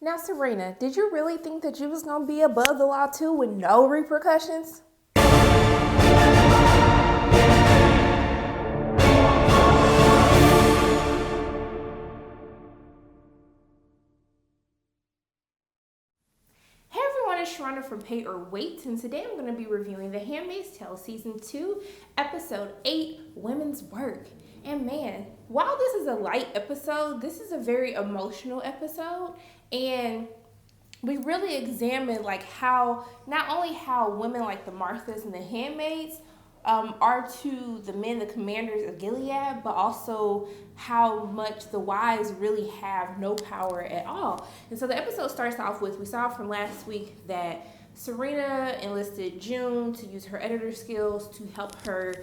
Now, Serena, did you really think that you was going to be above the law too with no repercussions? Hey everyone, it's Sharonda from Pay or Wait, and today I'm going to be reviewing The Handmaid's Tale Season 2, Episode 8, Women's Work. And man, while this is a light episode, this is a very emotional episode, and we really examine like how, not only how women like the Marthas and the handmaids are to the men, the commanders of Gilead, but also how much the wives really have no power at all. And so the episode starts off with, we saw from last week that Serena enlisted June to use her editor skills to help her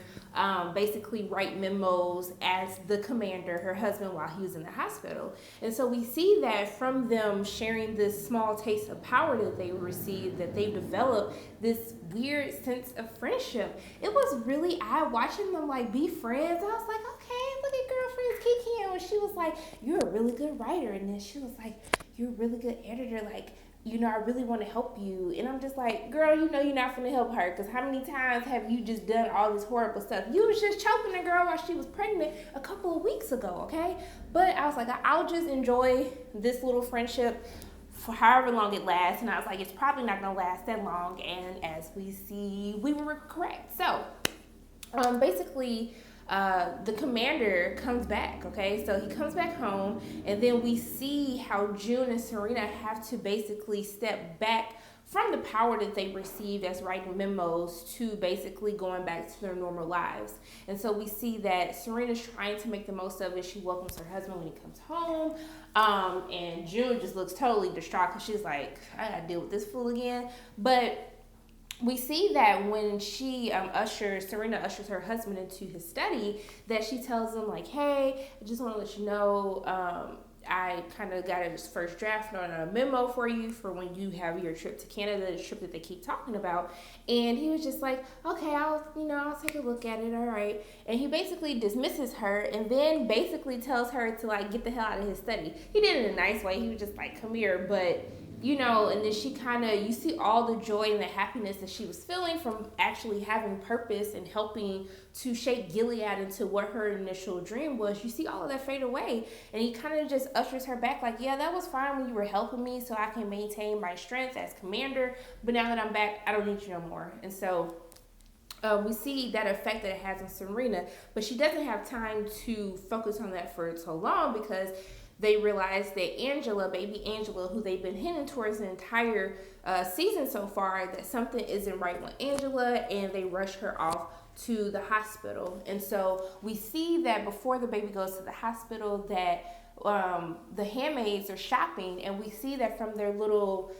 basically write memos as the commander, her husband, while he was in the hospital. And so we see that from them sharing this small taste of power that they received, that they've developed this weird sense of friendship. It was really odd watching them like be friends. I was like, okay, look at girlfriends Kiki. And she was like, you're a really good writer. And then she was like, you're a really good editor. Like, you know, I really want to help you. And I'm just like, girl, you know you're not going to help her, because how many times have you just done all this horrible stuff? You was just choking the girl while she was pregnant a couple of weeks ago, okay? But I was like, I'll just enjoy this little friendship for however long it lasts. And I was like, it's probably not going to last that long. And as we see, we were correct. So basically, the commander comes back, okay? So he comes back home, and then we see how June and Serena have to basically step back from the power that they received as writing memos to basically going back to their normal lives. And so we see that Serena's trying to make the most of it. She welcomes her husband when he comes home, and June just looks totally distraught because she's like, I gotta deal with this fool again. But we see that when she Serena ushers her husband into his study, that she tells him like, hey, I just want to let you know, I kind of got a first draft on a memo for you for when you have your trip to Canada, the trip that they keep talking about. And he was just like, okay, I'll take a look at it, all right. And he basically dismisses her and then basically tells her to like get the hell out of his study. He did it in a nice way. He was just like, come here, but you know, and then she kind of, you see all the joy and the happiness that she was feeling from actually having purpose and helping to shape Gilead into what her initial dream was. You see all of that fade away, and he kind of just ushers her back like, yeah, that was fine when you were helping me so I can maintain my strength as commander, but now that I'm back, I don't need you no more. And so we see that effect that it has on Serena, but she doesn't have time to focus on that for so long, because they realize that Angela, baby Angela, who they've been hinting towards the entire season so far, that something isn't right with Angela, and they rush her off to the hospital. And so we see that before the baby goes to the hospital, that the handmaids are shopping, and we see that from their little,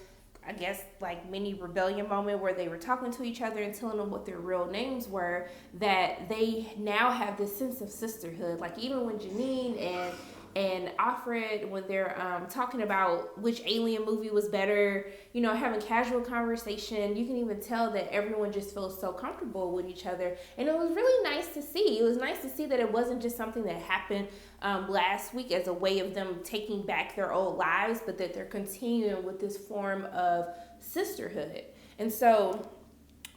I guess, like mini rebellion moment where they were talking to each other and telling them what their real names were, that they now have this sense of sisterhood. Like even when Janine and Alfred, when they're talking about which alien movie was better, you know, having casual conversation, you can even tell that everyone just feels so comfortable with each other. And it was really nice to see. It was nice to see that it wasn't just something that happened last week as a way of them taking back their old lives, but that they're continuing with this form of sisterhood. And so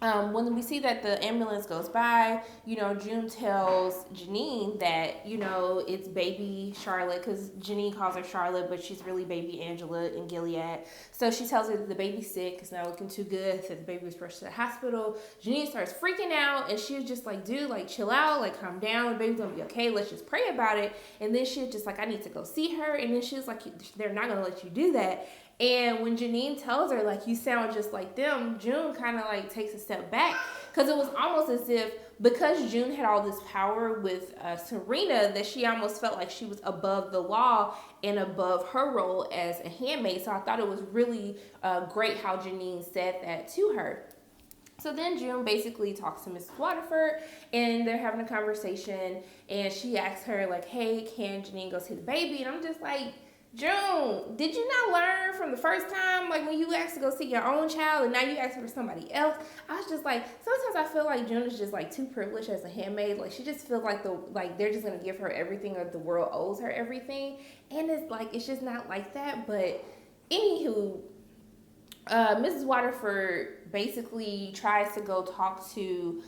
when we see that the ambulance goes by, you know, June tells Janine that, you know, it's baby Charlotte, because Janine calls her Charlotte, but she's really baby Angela in Gilead. So she tells her that the baby's sick, it's not looking too good, that the baby was rushed to the hospital. Janine starts freaking out, and she was just like, dude, like, chill out, like, calm down, the baby's gonna be okay, let's just pray about it. And then she was just like, I need to go see her. And then she was like, they're not gonna let you do that. And when Janine tells her, like, you sound just like them, June kind of like takes a step back, because it was almost as if, because June had all this power with Serena, that she almost felt like she was above the law and above her role as a handmaid. So I thought it was really great how Janine said that to her. So then June basically talks to Mrs. Waterford, and they're having a conversation, and she asks her like, hey, can Janine go see the baby? And I'm just like, June, did you not learn from the first time, like when you asked to go see your own child and now you ask for somebody else? I was just like, sometimes I feel like June is just like too privileged as a handmaid. Like she just feels like they're just gonna give her everything, or the world owes her everything. And it's like, it's just not like that. But Anywho, Mrs. Waterford basically tries to go talk to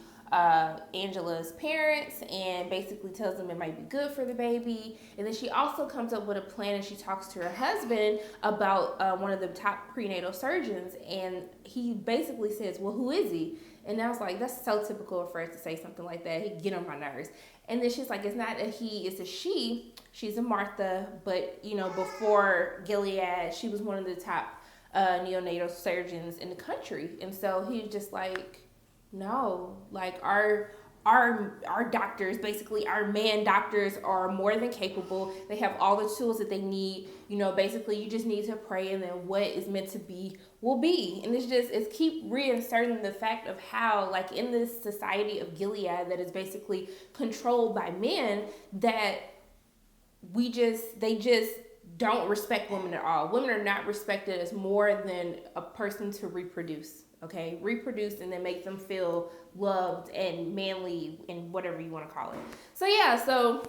Angela's parents and basically tells them it might be good for the baby. And then she also comes up with a plan and she talks to her husband about one of the top prenatal surgeons. And he basically says, well, who is he? And I was like, that's so typical for us to say something like that. He get on my nerves. And then she's like, it's not a he, it's a she. She's a Martha. But, before Gilead, she was one of the top neonatal surgeons in the country. And so he's just like, no, like our doctors, basically our man doctors, are more than capable. They have all the tools that they need. Basically you just need to pray, and then what is meant to be will be. And it's keep reinserting the fact of how, like, in this society of Gilead that is basically controlled by men, that they just don't respect women at all. Women are not respected as more than a person to reproduce. Okay, reproduce and then make them feel loved and manly and whatever you want to call it. So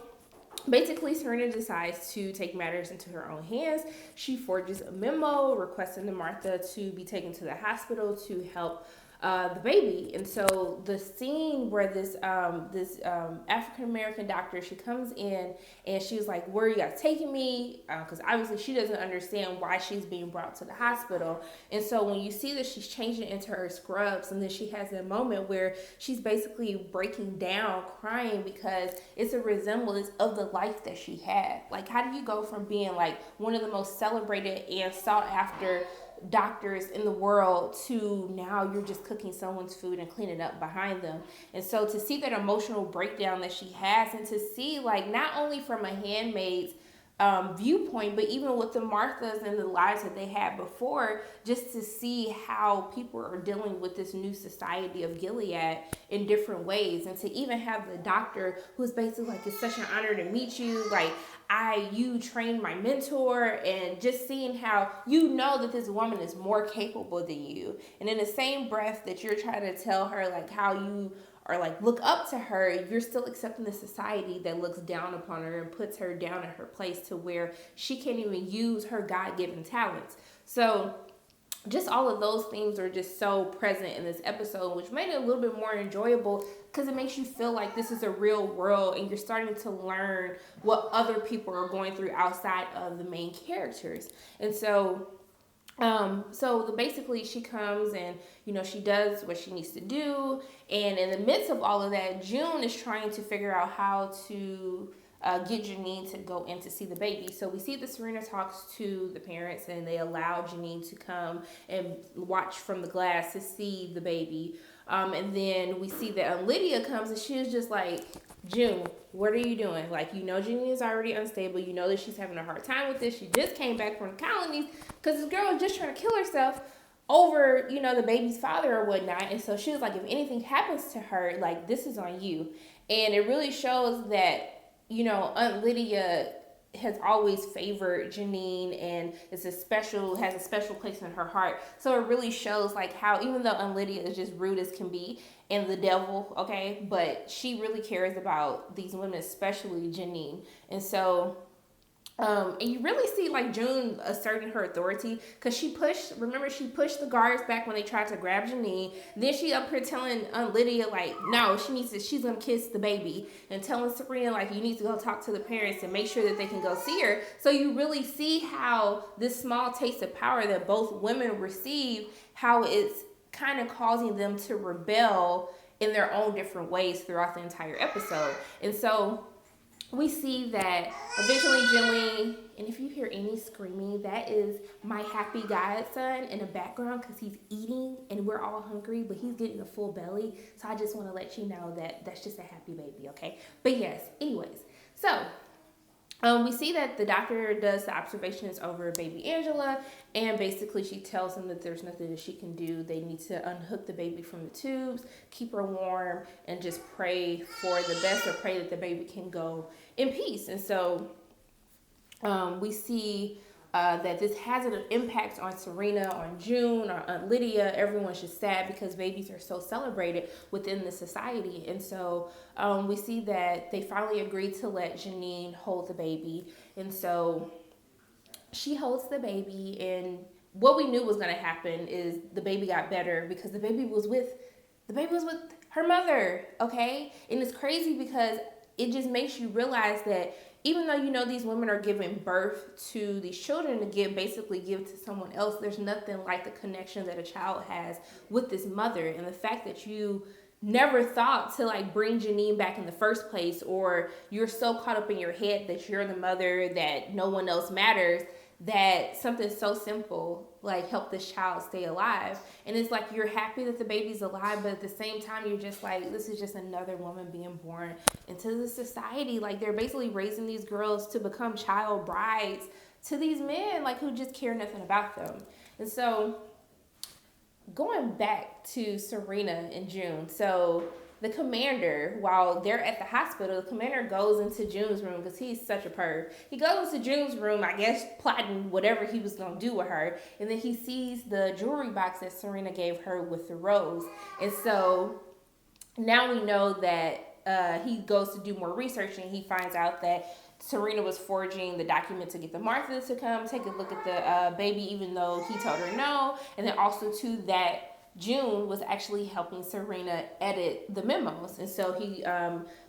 basically Serena decides to take matters into her own hands. She forges a memo requesting the Martha to be taken to the hospital to help the baby. And so the scene where this African American doctor, she comes in and she's like, where are you guys taking me? Because obviously she doesn't understand why she's being brought to the hospital. And so when you see that she's changing into her scrubs, and then she has a moment where she's basically breaking down crying because it's a resemblance of the life that she had. Like, how do you go from being like one of the most celebrated and sought after doctors in the world to now you're just cooking someone's food and cleaning up behind them? And so to see that emotional breakdown that she has, and to see, like, not only from a handmaid's viewpoint, but even with the Marthas and the lives that they had before, just to see how people are dealing with this new society of Gilead in different ways. And to even have the doctor who's basically like, it's such an honor to meet you, like, you trained my mentor, and just seeing how that this woman is more capable than you. And in the same breath that you're trying to tell her like how you or like look up to her, you're still accepting the society that looks down upon her and puts her down in her place to where she can't even use her God-given talents. So just all of those things are just so present in this episode, which made it a little bit more enjoyable because it makes you feel like this is a real world and you're starting to learn what other people are going through outside of the main characters. And so basically she comes and, she does what she needs to do. And in the midst of all of that, June is trying to figure out how to get Janine to go in to see the baby. So we see that Serena talks to the parents and they allow Janine to come and watch from the glass to see the baby. And then we see that Lydia comes and she is just like, June, what are you doing? Like, Janine is already unstable. That she's having a hard time with this. She just came back from the colonies because this girl is just trying to kill herself over, the baby's father or whatnot. And so she was like, if anything happens to her, like, this is on you. And it really shows that, Aunt Lydia has always favored Janine and has a special place in her heart. So it really shows like how, even though Aunt Lydia is just rude as can be and the devil, okay, but she really cares about these women, especially Janine. And so and you really see like June asserting her authority because she pushed the guards back when they tried to grab Janine. Then she up here telling Lydia like, no, she's gonna kiss the baby, and telling Serena like, you need to go talk to the parents and make sure that they can go see her. So you really see how this small taste of power that both women receive, how it's kind of causing them to rebel in their own different ways throughout the entire episode. And so we see that eventually Jillian, and if you hear any screaming, that is my happy godson in the background because he's eating and we're all hungry, but he's getting a full belly. So I just want to let you know that that's just a happy baby, okay? But yes, anyways, so we see that the doctor does the observations over baby Angela, and basically she tells him that there's nothing that she can do. They need to unhook the baby from the tubes, keep her warm, and just pray for the best, or pray that the baby can go in peace. And so we see that this has an impact on Serena, on June, on Lydia. Everyone's just sad because babies are so celebrated within the society. And so we see that they finally agreed to let Janine hold the baby. And so she holds the baby, and what we knew was going to happen is the baby got better because the baby was with her mother, okay? And it's crazy because it just makes you realize that even though you know these women are giving birth to these children to basically give to someone else, there's nothing like the connection that a child has with this mother. And the fact that you never thought to like bring Janine back in the first place, or you're so caught up in your head that you're the mother, that no one else matters, that something so simple like help this child stay alive. And it's like you're happy that the baby's alive, but at the same time you're just like, this is just another woman being born into the society. Like they're basically raising these girls to become child brides to these men like who just care nothing about them. And so going back to Serena in June, so the commander, while they're at the hospital, the commander goes into June's room because he's such a perv. He goes into June's room, I guess, plotting whatever he was going to do with her. And then he sees the jewelry box that Serena gave her with the rose. And so now we know that he goes to do more research, and he finds out that Serena was forging the document to get the Marthas to come take a look at the baby, even though he told her no. And then also, too, that June was actually helping Serena edit the memos. And so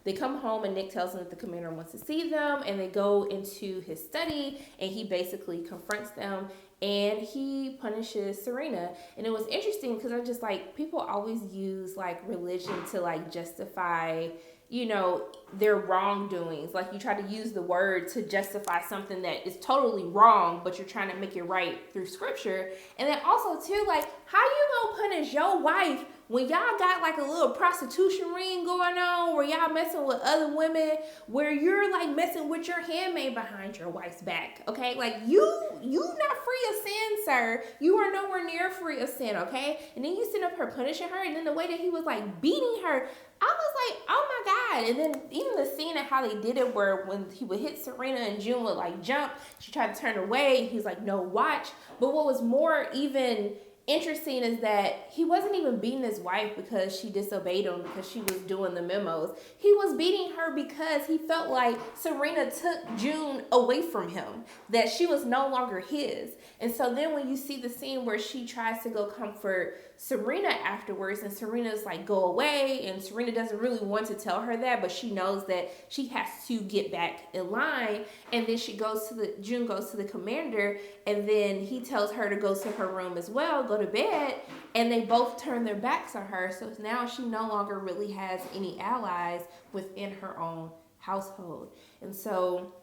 they come home, and Nick tells them that the commander wants to see them, and they go into his study, and he basically confronts them, and he punishes Serena. And it was interesting because I just like, people always use like religion to like justify, you know, their wrongdoings. Like you try to use the word to justify something that is totally wrong, but you're trying to make it right through scripture. And then also too, like, how you gonna punish your wife when y'all got like a little prostitution ring going on, where y'all messing with other women, where you're like messing with your handmaid behind your wife's back, okay? Like you not free of sin, sir. You are nowhere near free of sin, okay? And then you sit up her punishing her, and then the way that he was like beating her, I was like, oh my God. And then even the scene of how they did it, where when he would hit Serena and June would like jump, she tried to turn away, he's like, no, watch. But what was more even interesting is that he wasn't even beating his wife because she disobeyed him, because she was doing the memos. He was beating her because he felt like Serena took June away from him, that she was no longer his. And so then when you see the scene where she tries to go comfort Serena afterwards, and Serena's like, go away, and Serena doesn't really want to tell her that, but she knows that she has to get back in line. And then June goes to the commander, and then he tells her to go to her room as well, go to bed, and they both turn their backs on her. So now she no longer really has any allies within her own household. And so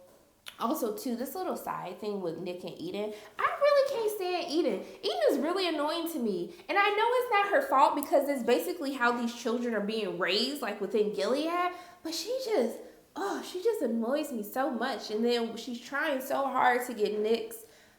also, too, this little side thing with Nick and Eden, I really can't stand Eden. Eden is really annoying to me. And I know it's not her fault because it's basically how these children are being raised, like within Gilead. But she just annoys me so much. And then she's trying so hard to get Nick's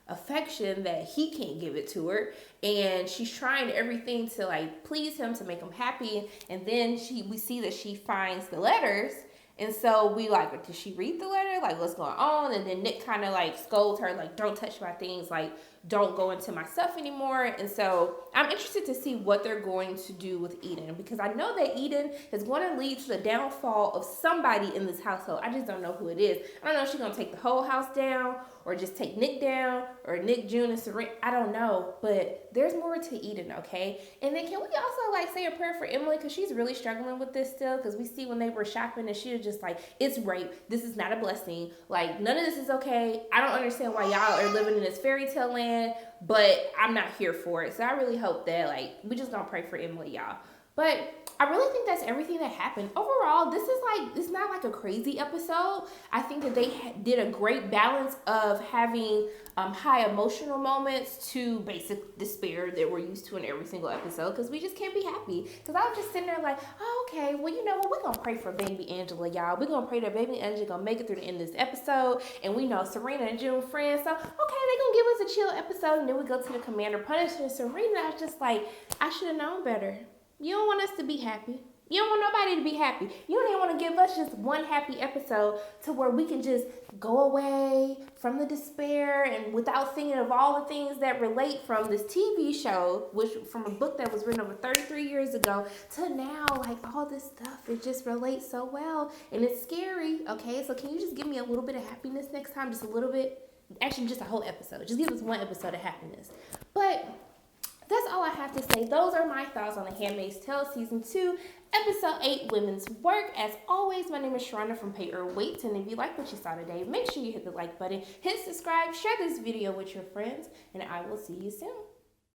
affection that he can't give it to her. And she's trying everything to like please him, to make him happy. And then we see that she finds the letters. And so we like, did she read the letter? Like, what's going on? And then Nick kind of like scolds her, like, don't touch my things, like, don't go into my stuff anymore. And so I'm interested to see what they're going to do with Eden, because I know that Eden is going to lead to the downfall of somebody in this household. I just don't know who it is. I don't know if she's going to take the whole house down, or just take Nick down, or Nick, June, and Serena. I don't know, but there's more to Eden, okay? And then can we also like say a prayer for Emily, because she's really struggling with this still, because we see when they were shopping and she was just like, it's rape. This is not a blessing. Like, none of this is okay. I don't understand why y'all are living in this fairy tale land, but I'm not here for it. So I really hope that like, we just gonna pray for Emily, y'all. But I really think that's everything that happened. Overall, this is like, it's not like a crazy episode. I think that they did a great balance of having high emotional moments to basic despair that we're used to in every single episode, because we just can't be happy. Because I was just sitting there like, oh, okay, well, you know what? We're going to pray for baby Angela, y'all. We're going to pray that baby Angela going to make it through the end of this episode. And we know Serena and June friends. So, okay, they're going to give us a chill episode. And then we go to the commander punishing Serena. I was just like, I should have known better. You don't want us to be happy. You don't want nobody to be happy. You don't even want to give us just one happy episode to where we can just go away from the despair and without thinking of all the things that relate from this TV show, which from a book that was written over 33 years ago to now, like all this stuff, it just relates so well and it's scary. Okay, so can you just give me a little bit of happiness next time? Just a little bit? Actually, just a whole episode. Just give us one episode of happiness. But that's all I have to say. Those are my thoughts on The Handmaid's Tale Season 2, Episode 8, Women's Work. As always, my name is Sharona from Pay or Wait. And if you like what you saw today, make sure you hit the like button, hit subscribe, share this video with your friends, and I will see you soon.